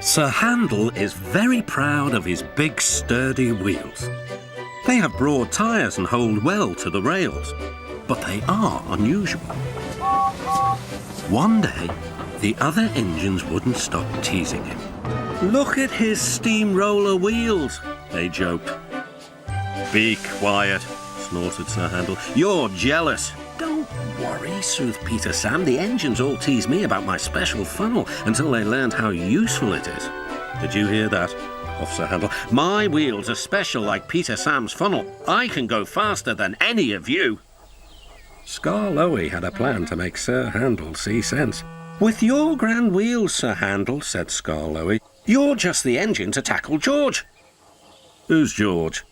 Sir Handel is very proud of his big sturdy wheels. They have broad tyres and hold well to the rails, but they are unusual. One day, the other engines wouldn't stop teasing him. "Look at his steamroller wheels," they joked. "Be quiet," snorted Sir Handel. "You're jealous." "Don't worry," soothed Peter Sam. "The engines all tease me about my special funnel until they learned how useful it is." "Did you hear that?" huffed Sir Handel. "My wheels are special like Peter Sam's funnel. I can go faster than any of you." Skarloey had a plan to make Sir Handel see sense. "With your grand wheels, Sir Handel," said Skarloey, "you're just the engine to tackle George." "Who's George?"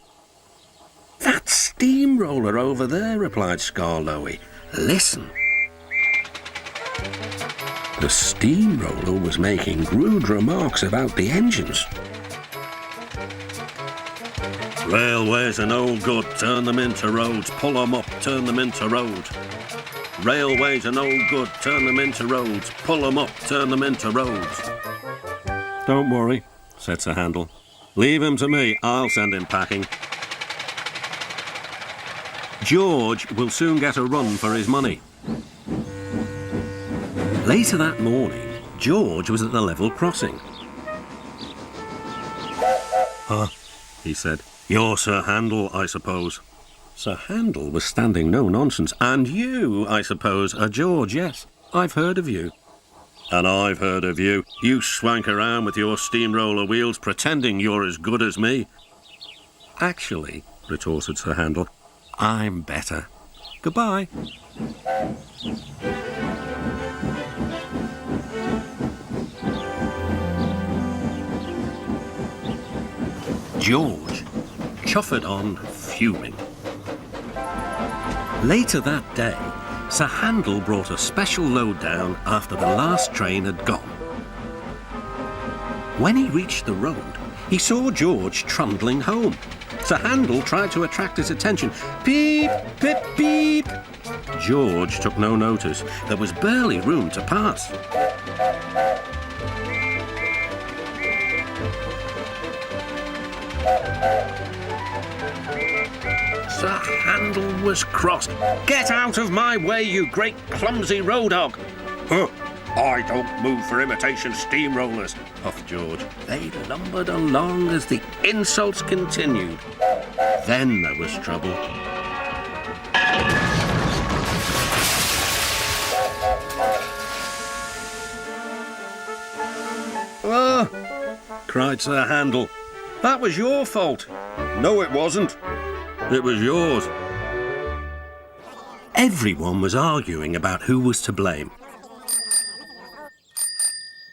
"That steamroller over there," replied Skarloey. "Listen." The steamroller was making rude remarks about the engines. "Railways are no good, turn them into roads. Pull them up, turn them into roads. Railways are no good, turn them into roads. Pull them up, turn them into roads." "Don't worry," said Sir Handel. "Leave him to me, I'll send him packing. George will soon get a run for his money." Later that morning, George was at the level crossing. "Huh," he said. "You're Sir Handel, I suppose." Sir Handel was standing no nonsense. "And you, I suppose, are George, yes. I've heard of you." "And I've heard of you. You swank around with your steamroller wheels pretending you're as good as me." "Actually," retorted Sir Handel, "I'm better. Goodbye." George chuffered on, fuming. Later that day, Sir Handel brought a special load down after the last train had gone. When he reached the road, he saw George trundling home. Sir Handel tried to attract his attention. "Beep, beep, beep." George took no notice. There was barely room to pass. Sir Handel was cross. "Get out of my way, you great clumsy road hog." "Huh, I don't move for imitation steamrollers," puffed George. They lumbered along as the insults continued. Then there was trouble. "Oh," cried Sir Handel, "that was your fault." "No, it wasn't. It was yours." Everyone was arguing about who was to blame.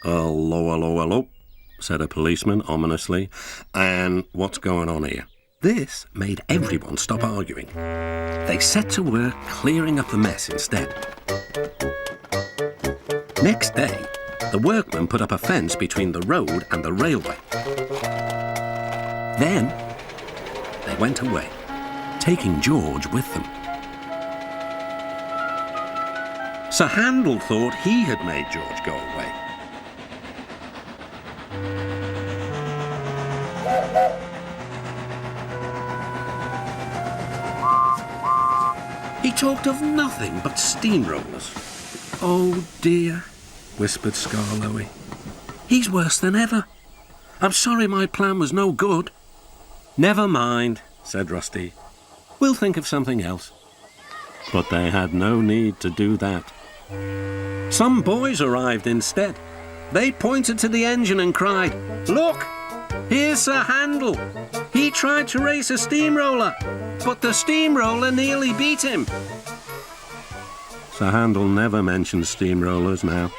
"Hello, hello, hello," said a policeman ominously. "And what's going on here?" This made everyone stop arguing. They set to work clearing up the mess instead. Next day, the workmen put up a fence between the road and the railway. Then they went away, taking George with them. Sir Handel thought he had made George go away. He talked of nothing but steamrollers. "Oh dear," whispered Skarloey. "He's worse than ever. I'm sorry my plan was no good." "Never mind," said Rusty. "We'll think of something else." But they had no need to do that. Some boys arrived instead. They pointed to the engine and cried, "Look, here's Sir Handel. He tried to race a steamroller, but the steamroller nearly beat him." Sir Handel never mentioned steamrollers now.